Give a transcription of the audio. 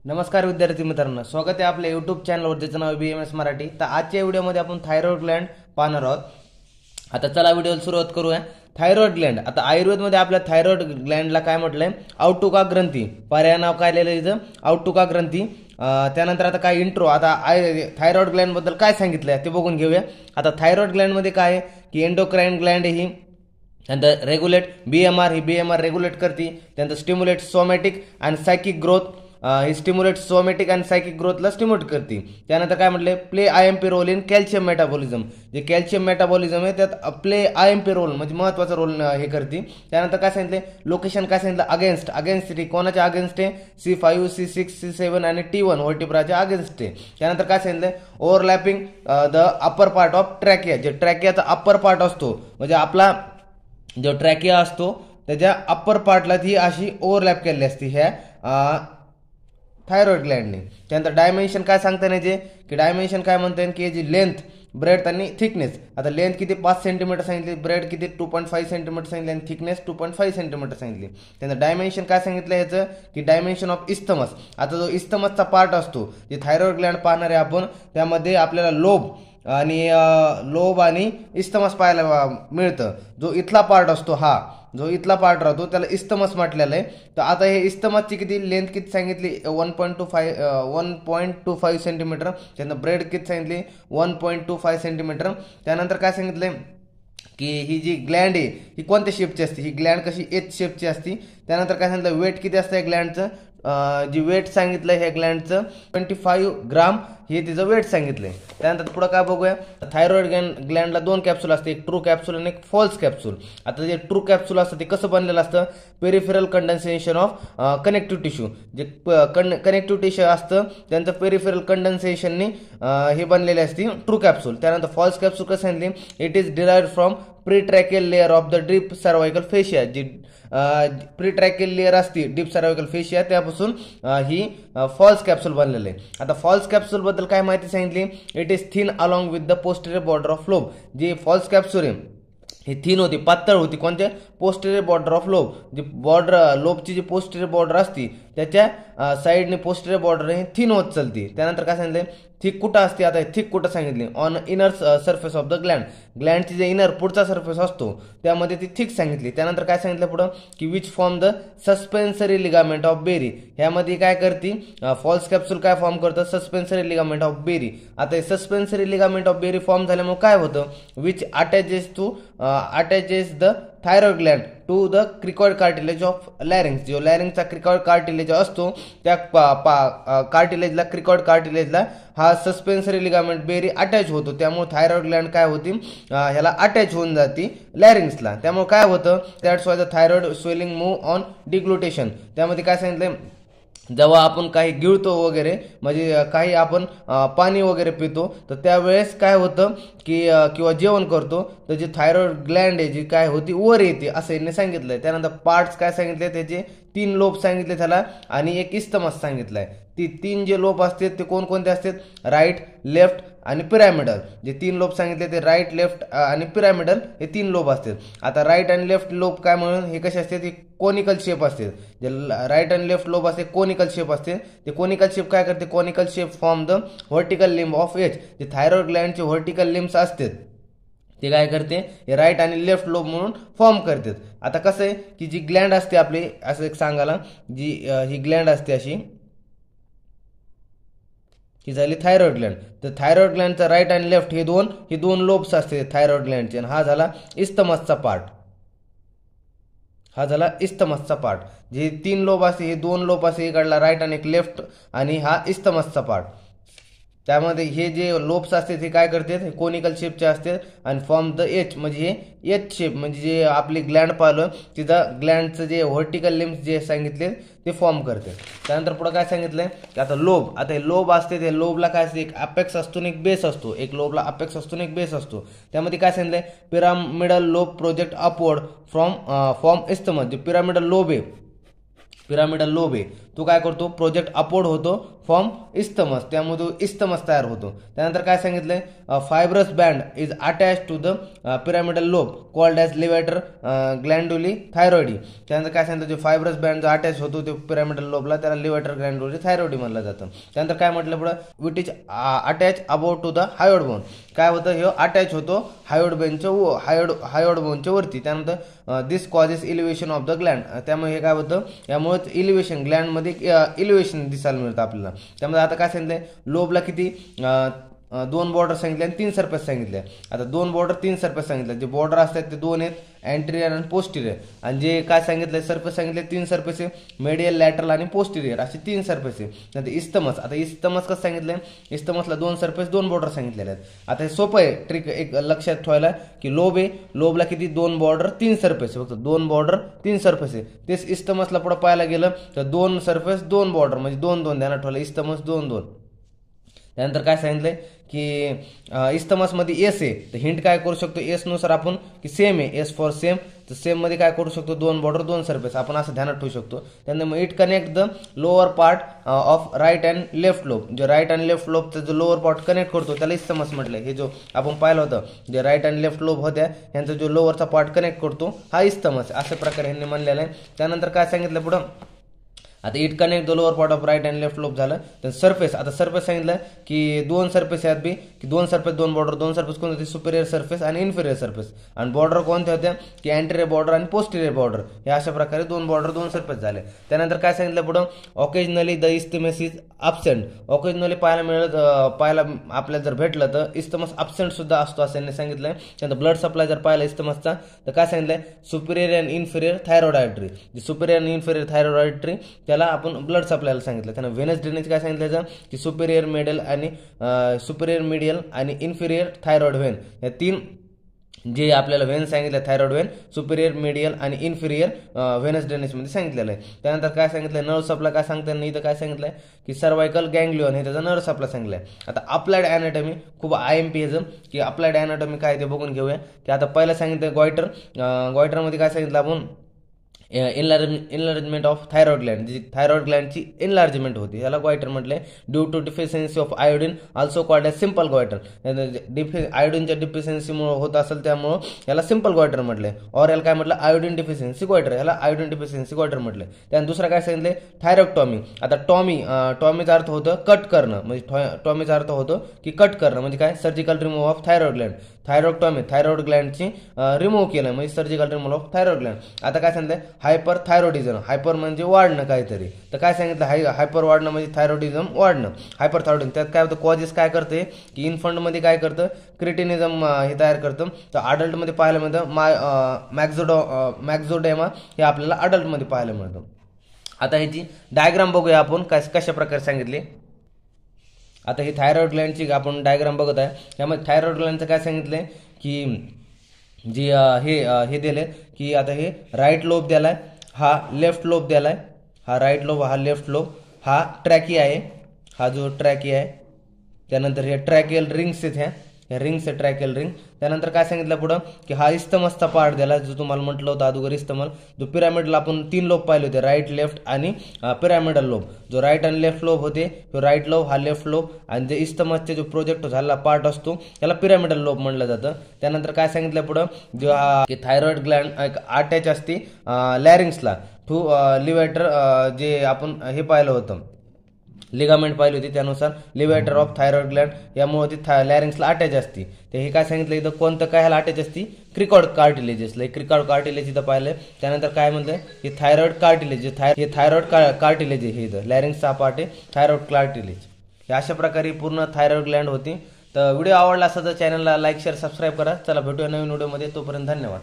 नमस्कार विद्यार्थी मित्रांनो, स्वागत आहे आपल्या यूट्यूब चॅनलवर ज्याचं नाव BMS मराठी। तर आजच्या व्हिडिओमध्ये आपण थायरॉइड ग्लँड पाहणार आहोत। आता चला व्हिडिओला सुरुवात करूया। थायरॉइड ग्लँड, आता आयुर्वेदमध्ये आपल्या थायरॉइड ग्लँडला काय म्हटलंय, औटुका ग्रंथी, पर्याय नाव काय लिहिलं इथं, औटुका ग्रंथी। त्यानंतर आता काय इंट्रो, आता थायरॉइड ग्लँड बद्दल काय सांगितलंय ते बघून घेऊया। आता थायरॉइड ग्लँड मध्ये काय आहे की एंडोक्राइन ग्लँड ही त्यानंतर रेग्युलेट BMR ही BMR रेग्युलेट करते, त्यानंतर stimulate somatic and psychic growth, ही स्टिम्युलेट सोमॅटिक अँड सायकिक ग्रोथला स्टिम्युलेट करते। त्यानंतर काय म्हटले, play IMP role in calcium metabolism, जे कॅल्शियम मेटाबॉलिझम आहे त्यात प्ले IMP रोल म्हणजे महत्वाचा रोल हे करते। त्यानंतर काय सांगितले, लोकेशन काय सांगितलं, अगेन्स्ट, अगेन्स्ट कोणाच्या अगेन्स्ट आहे, C5 C6 C7 आणि T1 व्हर्टिब्राच्या अगेन्स्ट आहे। त्यानंतर काय सांगितलं, overlapping the upper part of trachea, जे ट्रॅकियाचा अप्पर पार्ट असतो म्हणजे आपला जो ट्रॅकिया असतो त्याच्या अप्पर पार्टला ती अशी ओव्हरलॅप केलेली असते ह्या थायरॉइड ग्लँडने। त्यानंतर डायमेन्शन काय सांगता येते की डायमेन्शन काय म्हणता येईल की जी लेंथ, ब्रेड आणि थिकनेस, आता लेंथ किती 5 सेंटीमीटर सांगितली, ब्रेड किती 2.5 सेंटीमीटर सांगितली आणि थिकनेस 2.5 सेंटीमीटर सांगितली। त्यानंतर डायमेन्शन काय सांगितलं याचं की डायमेन्शन ऑफ इस्थमस, आता जो इस्थमसचा पार्ट असतो जे थायरॉइड ग्लँड पाहणार आहे आपण, त्यामध्ये आपल्याला लोब आणि इस्थमस पाहायला मिळतं। जो इथला पार्ट असतो, हा जो इथला पार्ट राहतो त्याला इस्थमस म्हटलेलं आहे। तर आता हे इस्थमसची किती लेंथ किती सांगितली, 1.25 सेंटीमीटर, त्यानंतर ब्रेड किती सांगितली 1.25 सेंटीमीटर। त्यानंतर काय सांगितलंय की ही जी ग्लँड आहे ही कोणत्या शेपची असते, ही ग्लँड कशी एच शेपची असते। त्यानंतर काय सांगितलं, वेट किती असतं या ग्लँडचं, जी वेट सांगितलं ह्या ग्लँडचं 25 ग्राम हे तिचं वेट सांगितलंय। त्यानंतर पुढे काय बघूया, थायरॉइड ग्लँडला 2 कॅप्सूल असते, एक ट्रू कॅप्सूल आणि एक फॉल्स कॅप्सूल। आता जे ट्रू कॅप्सूल असतं ते कसं बनलेलं असतं, peripheral condensation of connective tissue, जे कनेक्टिव्ह टिश्यू असतं त्यांचं पेरिफेरल कंडेन्सेशननी हे बनलेले असते ट्रू कॅप्सूल। त्यानंतर फॉल्स कॅप्सूल कसं सांगितले, it is derived from pretracheal layer of the deep cervical fascia, जी प्रीट्रॅकियल लेअर असते डीप सर्वायकल फेशिया त्यापासून ही फॉल्स कॅप्सूल बनलेले आहे। आता फॉल्स कॅप्सूल बद्दल काय माहिती सांगितली, it is thin along with the posterior border of lobe, जी फॉल्स कॅप्सूल आहे ही थिन होती, पातळ होती, कोणत्या, पोस्टेरियर बॉर्डर ऑफ लोब, जी बॉर्डर लोबची जी पोस्टेरियर बॉर्डर असती त्याच्या साईडने पोस्टेरियर बॉर्डर ही थिन होत चालते। त्यानंतर काय सांगितले, थिक कुठं असते, आता थिक कुठं सांगितले, on inner surface of the ग्लँडची जे इनर पुढचा सरफेस असतो त्यामध्ये ती थिक सांगितली। त्यानंतर काय सांगितलं पुढं की which form the suspensory ligament of Berry, ह्यामध्ये काय करते फॉल्स कॅप्सूल काय फॉर्म करतं, सस्पेन्सरी लिगामेंट ऑफ बेरी। आता हे suspensory ligament of Berry form झाल्यामुळे काय होतं, which attaches the thyroid gland to the cricoid cartilage of larynx, जो लॅरिंगचा क्रिकॉइड कार्टिलेज असतो त्या कार्टिलेजला, क्रिकॉइड कार्टिलेजला हा सस्पेन्सरी लिगामेंट बेरी अटॅच होतो, त्यामुळे थायरॉइड ग्लँड काय होती ह्याला अटॅच होऊन जाते लॅरिंग्सला। त्यामुळे काय होतं, that's why the thyroid swelling move on deglutition. त्यामध्ये काय सांगितलंय, जेव्हा आपण काही गिळतो वगैरे म्हणजे काही आपण पाणी वगैरे पितो तर त्यावेळेस काय होतं की किंवा जेवण करतो तर जी थायरॉइड ग्लँड आहे जी काय होती वर येते असं यांनी सांगितलंय। त्यानंतर पार्ट्स काय सांगितले, त्याचे 3 लोब सांगितले त्याला आणि एक इस्थमस सांगितलंय। ती 3 जे लोब असतात ते कोणकोणते असतात, राईट, लेफ्ट आणि पिरॅमिडल, जे 3 लोब सांगितले ते राईट, लेफ्ट आणि पिरॅमिडल हे 3 लोब असतात। आता राईट आणि लेफ्ट लोब काय म्हणून हे कसे असतात, हे कोनिकल शेप असते, जे राईट आणि लेफ्ट लोब असते कोनिकल शेप असते। ते कोनिकल शेप काय करते, conical shape form the vertical limb of H, जे थायरॉइड ग्लँडचे व्हर्टिकल लिम्स असतात ते काय करते, हे राईट आणि लेफ्ट लोब म्हणून फॉर्म करतात। आता कसं आहे की जी ग्लँड असते आपली, असं एक सांगायला, जी ही ग्लँड असते अशी, ही झाली थायरॉइड ग्लँड। तर थायरॉइड ग्लँडचा राईट आणि लेफ्ट हे दोन लोब्स असते थायरॉइड ग्लँडचे, आणि हा झाला इस्थमसचा पार्ट, हा झाला इस्थमसचा पार्ट। जे 3 लोब असते हे 2 लोब असते, इकडला राईट आणि एक लेफ्ट, आणि हा इस्थमसचा पार्ट। त्यामध्ये हे जे लोब्स असतात हे काय करतात, हे कोनिकल शेपचे असतात आणि फॉर्म द एच, म्हणजे हे एच शेप, म्हणजे जे आपली ग्लँड पाहिलं तिथं ग्लँडचं जे व्हर्टिकल लिम्स जे सांगितले ते फॉर्म करते। त्यानंतर पुढे काय सांगितलंय की आता लोब, आता हे लोब असते ते लोबला काय असते, एक अपेक्स असतो आणि एक बेस असतो, एक लोबला अपेक्स असतो आणि एक बेस असतो। त्यामध्ये काय सांगितलंय, pyramidal lobe project upward from isthmus, जे पिरामिडल लोब आहे तो काय करतो, प्रोजेक्ट अपवर्ड होतो फ्रॉम इस्थमस, त्यामुळे तो इस्थमस तयार होतो. त्यानंतर काय सांगितलंय, fibrous band is attach to the pyramidal lobe called as levator glandulae thyroideae. त्यानंतर काय सांगितलं, जो फायब्रस बँड जो अटॅच होतो ते पिरामिडल लोबला त्याला लिव्हेटर ग्लॅन्डुली थायरॉइडी म्हणलं जातं. त्यानंतर काय म्हटलं पुढं, it is attach about to the hyoid bone. काय होतं, हे अटॅच होतो हायोड बोनच्या वरती. त्यानंतर this causes elevation of the gland. त्यामुळे हे काय होतं, यामुळे इलिव्हेशन ग्लँडमध्ये इलिव्हेशन दिसायला मिळतं आपल्याला. त्यामुळे आता काय सांगितलंय, लोबला किती 2 बॉर्डर सांगितले आणि 3 सरफेस सांगितले. आता 2 बॉर्डर 3 सरफेस सांगितले. जे बॉर्डर असतात ते 2 आहेत, अँटेरियर आणि पोस्टिरियर. आणि जे काय सांगितलंय, सरफेस सांगितले 3 सरफेस आहे, मेडियल, लॅटरल आणि पोस्टिरियर असे 3 सरफेस आहे. नंतर इस्थमस. आता इस्थमस कसं सांगितलंय, इस्थमसला 2 सरफेस 2 बॉर्डर सांगितलेले आहेत. आता हे सोपं आहे, ट्रिक एक लक्षात ठेवायला की लोब आहे, लोबला किती 2 बॉर्डर 3 सरफेस आहे, फक्त 2 बॉर्डर 3 सरफेस आहे. तेच इस्थमसला पुढे पाहायला गेलं तर 2 सरफेस 2 बॉर्डर म्हणजे 2-2 ध्यानात ठेवलं, इस्थमस 2-2. त्यानंतर काय सांगितलंय की इस्थमसमध्ये एस आहे, तर हिंट काय करू शकतो, एस नुसार आपण की सेम आहे, एस फॉर सेम, तर सेम मध्ये काय करू शकतो, 2 बॉर्डर 2 सरफेस आपण असं ध्यानात ठेवू शकतो. त्यानंतर मग it connect the lower part of right and left lobe. जो राईट अँड लेफ्ट लोबचा जो लोअर पार्ट कनेक्ट करतो त्याला इस्थमस म्हटलंय. हे जो आपण पाहिलं होतं, जे राईट अँड लेफ्ट लोब होत्या यांचा जो लोअरचा पार्ट कनेक्ट करतो हा इस्थमस, अशा प्रकारे यांनी म्हणलेलं आहे. त्यानंतर काय सांगितलं पुढं, आता it connect the lower part of right and left lobe झालं. तर सरफेस, आता सरफेस सांगितलं की 2 सरफेस आहेत बी, की 2 सरफेस 2 बॉर्डर 2 सरफेस कोणते होते, सुपेरियर सरफेस आणि इन्फेरियर सरफेस. आणि बॉर्डर कोणत्या होत्या की अँटेरियर बॉर्डर आणि पोस्टिरियर बॉर्डर. हे अशा प्रकारे 2 बॉर्डर 2 सरफेस झाले. त्यानंतर काय सांगितलं पुढं, occasionally the isthmus is absent. Occasionally पाहायला आपल्याला जर भेटलं तर इस्थमस अब्सेंट सुद्धा असतो असं यांनी सांगितलंय. त्यानंतर ब्लड सप्लाय जर पाहिला इस्थमसचा तर काय सांगितलंय, superior and inferior thyroid artery. जे सुपेरियर आणि इन्फेरियर थायरॉइड आर्टरी त्याला आपण ब्लड सप्लायला सांगितलं. त्यांना व्हेनस ड्रेनेज काय सांगितलं की सुपेरियर मिडियल आणि इन्फेरियर थायरॉइड व्हेन, या 3 जे आपल्याला व्हेन सांगितलं, थायरॉइड व्हेन, सुपेरियर, मिडियल आणि इन्फेरियर व्हेनस ड्रेनेजमध्ये सांगितलेलं आहे. त्यानंतर काय सांगितलं, नर्व सप्लाय काय सांगताना नाही तर काय सांगितलंय की सर्वायकल गँग्लिओन हे त्याचा नर्व सप्लाय सांगितलंय. आता अप्लाइड अॅनाटॉमी खूप IMP ह्याचं की अप्लाइड अॅनाटॉमी काय ते बघून घेऊया. की आता पहिलं सांगितलं गॉयटरमध्ये काय सांगितलं आपण, इनलार्जमेंट ऑफ थायरॉइड ग्लँड, जी थायरॉइड ग्लँडची इनलार्जमेंट होती याला गॉयटर म्हटलंय. Due to deficiency of iodine also called as simple goitre. आयोडीनच्या डिफिशियन्सीमुळे होत असेल त्यामुळं याला सिंपल गॉयटर म्हटलंय. और याला काय म्हटलं, आयोडीन डिफिशियन्सी गॉयटर, याला आयोडीन डिफिशियन्सी गॉयटर म्हटलंय. त्यानंतर दुसरा काय सांगितलंय, थायरॉक्टॉमी. आता टॉमीचा अर्थ होतं कट करणं, म्हणजे टॉमीचा अर्थ होतो की कट करणं म्हणजे काय, surgical remove of thyroid gland. Thyroidectomy thyroid ग्लँडची रिमूव्ह केलं म्हणजे surgical remove of thyroid gland. आता काय सांगितलंय, हायपर थायरॉइडिझम. हायपर म्हणजे वाढणं काहीतरी, तर काय सांगितलं, हायपर वाढणं म्हणजे थायरॉइडिझम वाढणं, हायपर थायरॉइडिझम. त्यात काय होतं, कॉजेस काय करते की इन्फंटमध्ये काय करतं, क्रिटिनिझम हे तयार करतं. तर अडल्टमध्ये पाहायला मिळतं मॅक्झोडेमा, हे आपल्याला अडल्टमध्ये पाहायला मिळतं. आता ह्याची डायग्राम बघूया आपण कशा प्रकारे सांगितले. आता ही थायरॉइड ग्लँडची आपण डायग्राम बघत आहे. त्यामध्ये थायरॉइड ग्लँडचं काय सांगितलंय की जी हे दिले की आता हे राईट लोब दिलाय, हा लेफ्ट लोब दिलाय, हा राईट लोब, हा लेफ्ट लोब, हा ट्रॅकी आहे, हा जो ट्रॅकी आहे. त्यानंतर हे ट्रॅकियल रिंग्स आहेत, ह्या रिंग्स आहे ट्रॅकियल रिंग. त्यानंतर काय सांगितलं पुढं की हा इस्थमसचा पार्ट दिला, जो तुम्हाला म्हटलं होतं अगोदर इस्थमल. जो पिरामिडला आपण 3 लोब पाहिले होते, राईट, लेफ्ट आणि पिरामिडल लोब. जो राईट आणि लेफ्ट लोब होते, तो राईट लोब, हा लेफ्ट लोब. आणि जे इस्थमसचे जो प्रोजेक्ट झालेला पार्ट असतो त्याला पिरामिडल लोब म्हणलं जातं. त्यानंतर काय सांगितलं पुढं, जो की थायरॉइड ग्लँड अटॅच असते लॅरिंग्सला टू लिव्हेटर, जे आपण हे पाहिलं होतं लिगामेंट पाहिली होती, त्यानुसार लिव्हेटर ऑफ थायरॉइड ग्लँड, यामुळे ती लॅरिंग्सला अटॅच असते. ते हे काय सांगितलं इथं, कोणतं काय ह्याला अटॅच असते, क्रिकॉर्ड कार्टिलेजेसला. क्रिकॉर्ड कार्टिलेज इथं पाहिलं. त्यानंतर काय म्हणतंय की थायरॉइड कार्टिलेज, हे थायरॉइड कार्टिलेज हे इथं लॅरिंग्सचा पार्ट आहे थायरॉइड कार्टिलेज. हे अशा प्रकारे पूर्ण थायरॉइड ग्लँड होती. तर व्हिडिओ आवडला असेल तर चॅनलला लाईक, शेअर, सबस्क्राईब करा. चला भेटूया नवीन व्हिडिओमध्ये, तोपर्यंत धन्यवाद.